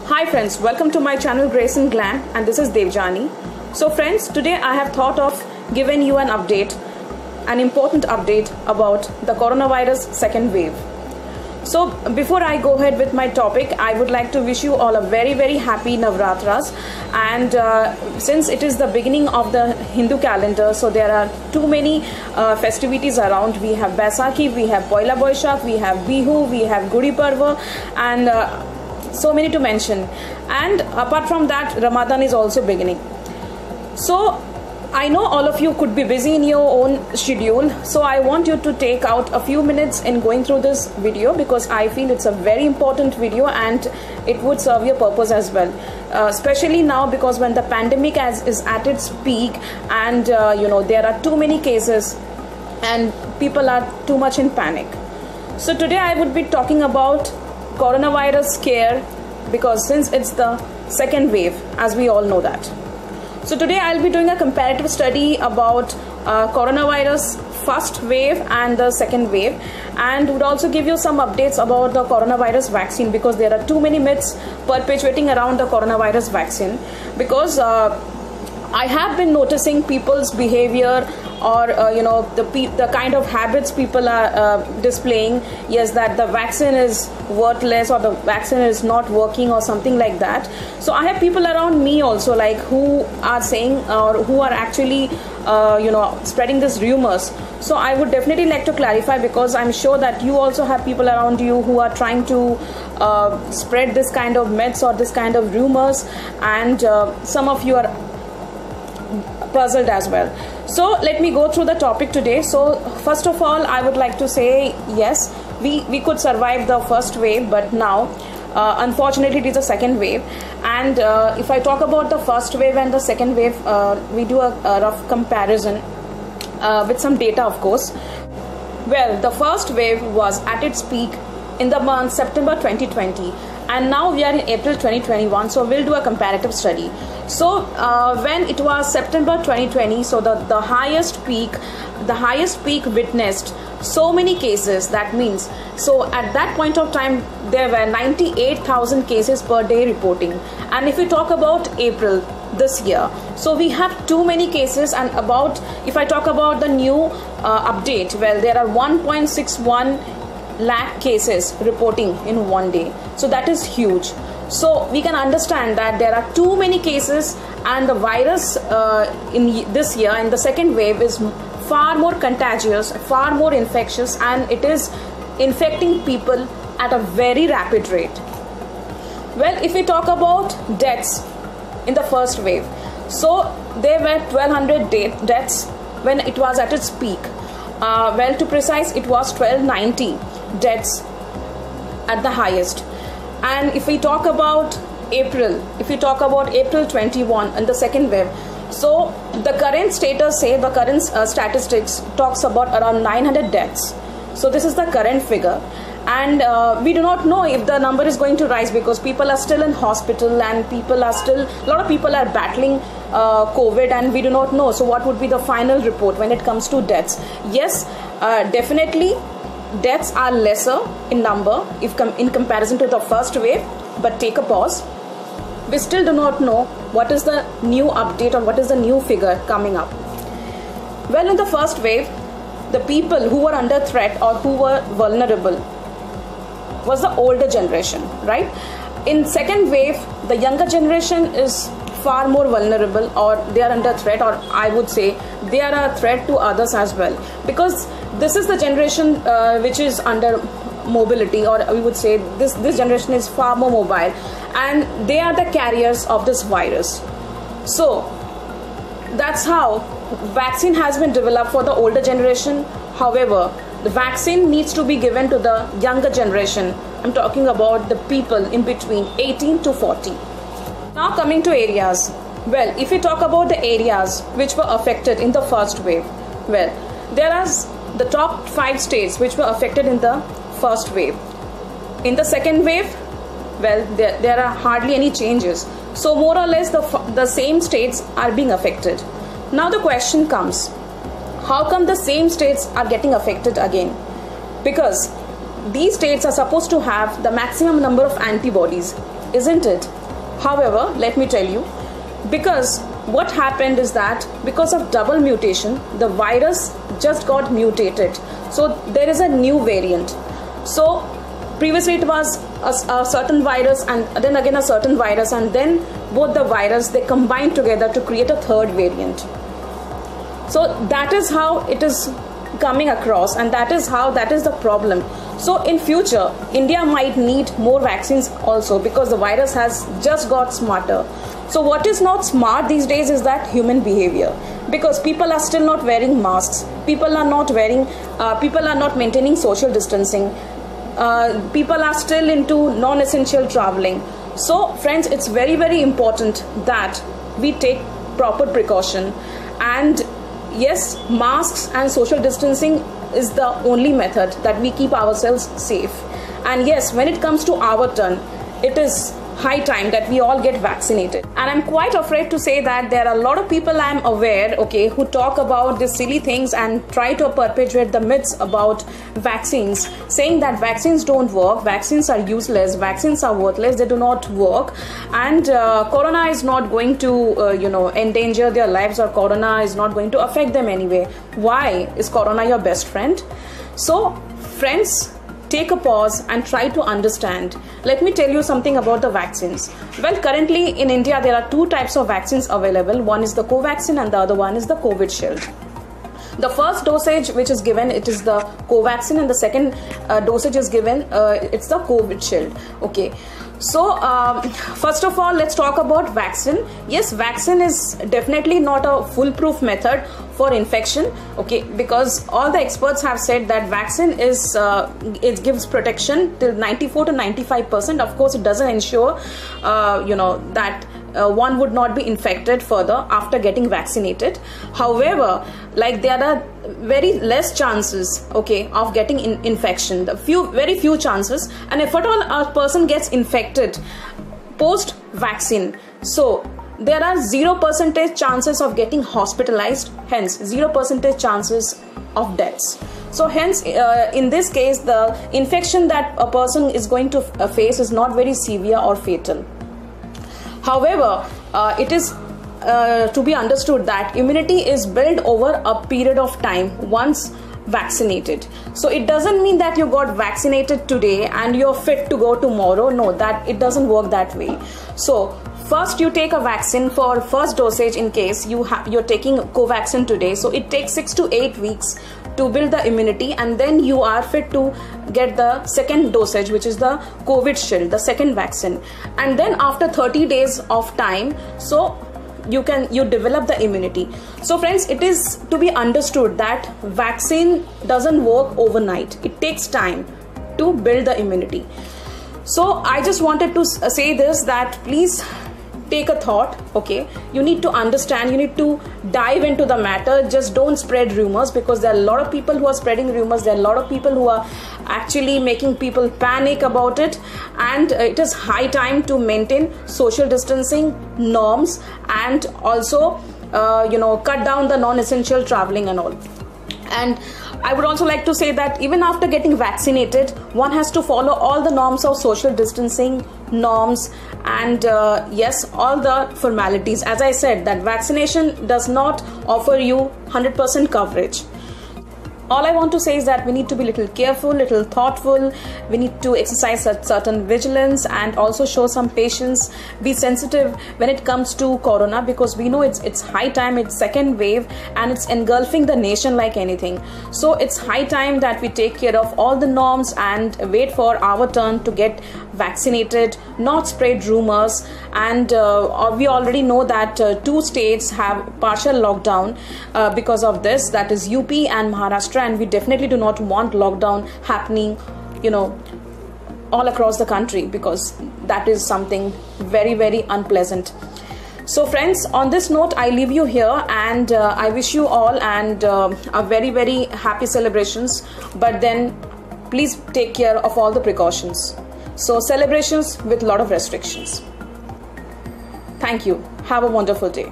Hi friends, welcome to my channel Grace and Glam, and this is Devjani. So friends, today I have thought of giving you an update, an important update about the coronavirus second wave. So before I go ahead with my topic, I would like to wish you all a very happy Navratras. And since it is the beginning of the Hindu calendar, so there are too many festivities around. We have Baisakhi, we have Poila Boishakh, we have Bihu, we have Gudi Parva, and so many to mention. And apart from that, Ramadan is also beginning. So I know all of you could be busy in your own schedule, so I want you to take out a few minutes in going through this video, because I feel it's a very important video and it would serve your purpose as well, especially now, because when the pandemic is at its peak and there are too many cases and people are too much in panic. So today I would be talking about coronavirus scare, because since it's the second wave, as we all know that. So today I'll be doing a comparative study about coronavirus first wave and the second wave, and would also give you some updates about the coronavirus vaccine, because there are too many myths perpetuating around the coronavirus vaccine. Because I have been noticing people's behavior, or the kind of habits people are displaying. Yes, that the vaccine is worthless, or the vaccine is not working, or something like that. So I have people around me also, like, who are saying, or who are actually spreading these rumors. So I would definitely like to clarify, because I'm sure that you also have people around you who are trying to spread this kind of myths or this kind of rumors, and some of you are puzzled as well. So let me go through the topic today. So first of all, I would like to say, yes, we could survive the first wave, but now unfortunately it is a second wave. And if I talk about the first wave and the second wave, we do a rough comparison with some data, of course. Well, the first wave was at its peak in the month September 2020, and now we are in April 2021, so we'll do a comparative study. So when it was September 2020, so the highest peak witnessed so many cases. That means, so at that point of time there were 98,000 cases per day reporting. And if we talk about April this year, so we have too many cases. And if I talk about the new update, well, there are 1.61 lakh cases reporting in one day. So that is huge. So we can understand that there are too many cases, and the virus in this year, in the second wave, is far more contagious, far more infectious, and it is infecting people at a very rapid rate. Well, if we talk about deaths in the first wave, so there were 1200 deaths when it was at its peak. Well, to precise, it was 1290 deaths at the highest. And if we talk about April 21 and the second wave, so the current statistics talks about around 900 deaths. So this is the current figure, and we do not know if the number is going to rise, because people are still in hospital, and a lot of people are battling COVID, and we do not know. So what would be the final report when it comes to deaths? Yes, definitely deaths are lesser in number in comparison to the first wave, but take a pause. We still do not know what is the new update, or what is the new figure coming up. Well, in the first wave, the people who were under threat or who were vulnerable was the older generation, right? In second wave, the younger generation is far more vulnerable, or they are under threat, or I would say they are a threat to others as well, because this is the generation which is under mobility, or we would say this generation is far more mobile, and they are the carriers of this virus. So that's how vaccine has been developed for the older generation. However, the vaccine needs to be given to the younger generation. I'm talking about the people in between 18 to 40. Now coming to areas. Well, if we talk about the areas which were affected in the first wave, well, there are the top 5 states which were affected in the first wave. In the second wave, well, there are hardly any changes. So more or less the same states are being affected. Now the question comes, how come the same states are getting affected again? Because these states are supposed to have the maximum number of antibodies, isn't it? However, let me tell you, because what happened is that because of double mutation, the virus just got mutated. So there is a new variant. So previously it was a certain virus and then again a certain virus, and then both the virus, they combined together to create a third variant. So that is how it is coming across, and that is the problem. So in future, India might need more vaccines also, because the virus has just got smarter. So what is not smart these days is that human behavior, because people are still not wearing masks, people are not maintaining social distancing, people are still into non-essential traveling. So friends, it's very, very important that we take proper precaution. And yes, masks and social distancing is the only method that we keep ourselves safe. And yes, when it comes to our turn, it is high time that we all get vaccinated. And I'm quite afraid to say that there are a lot of people I'm aware, okay, who talk about these silly things and try to perpetuate the myths about vaccines, saying that vaccines don't work, vaccines are useless, vaccines are worthless, they do not work, and corona is not going to endanger their lives, or corona is not going to affect them anyway. Why is corona your best friend? So friends, take a pause and try to understand. Let me tell you something about the vaccines. Well, currently in India, there are two types of vaccines available. One is the Covaxin and the other one is the Covishield. The first dosage which is given, it is the Covaxin, and the second dosage is given, it's the Covishield. Okay. So first of all, let's talk about vaccine. Yes, vaccine is definitely not a foolproof method for infection, okay, because all the experts have said that vaccine is it gives protection till 94 to 95%. Of course, it doesn't ensure that one would not be infected further after getting vaccinated. However, like there are very less chances, okay, of getting infection, very few chances, and if at all a person gets infected post vaccine, so there are 0% chances of getting hospitalized, hence 0% chances of deaths. So hence in this case, the infection that a person is going to face is not very severe or fatal. However, it is to be understood that immunity is built over a period of time once vaccinated. So it doesn't mean that you got vaccinated today and you're fit to go tomorrow. No, that it doesn't work that way. So first you take a vaccine for first dosage in case you're taking Covaxin today. So it takes 6 to 8 weeks to build the immunity, and then you are fit to get the second dosage, which is the Covishield, the second vaccine. And then after 30 days of time, so you develop the immunity. So friends, it is to be understood that vaccine doesn't work overnight. It takes time to build the immunity. So I just wanted to say this, that please take a thought, okay? You need to understand, you need to dive into the matter. Just don't spread rumors, because there are a lot of people who are spreading rumors. There are a lot of people who are actually making people panic about it, and it is high time to maintain social distancing norms, and also cut down the non-essential traveling and all. And I would also like to say that even after getting vaccinated, one has to follow all the norms of social distancing norms, and yes, all the formalities. As I said, that vaccination does not offer you 100% coverage. All I want to say is that we need to be little careful, little thoughtful. We need to exercise a certain vigilance and also show some patience. Be sensitive when it comes to corona, because we know it's high time, it's second wave, and it's engulfing the nation like anything. So it's high time that we take care of all the norms and wait for our turn to get vaccinated, not spread rumors. And we already know that 2 states have partial lockdown because of this, that is UP and Maharashtra. And we definitely do not want lockdown happening, all across the country, because that is something very, very unpleasant. So friends, on this note, I leave you here, and I wish you all and a very, very happy celebrations. But then please take care of all the precautions. So celebrations with a lot of restrictions. Thank you. Have a wonderful day.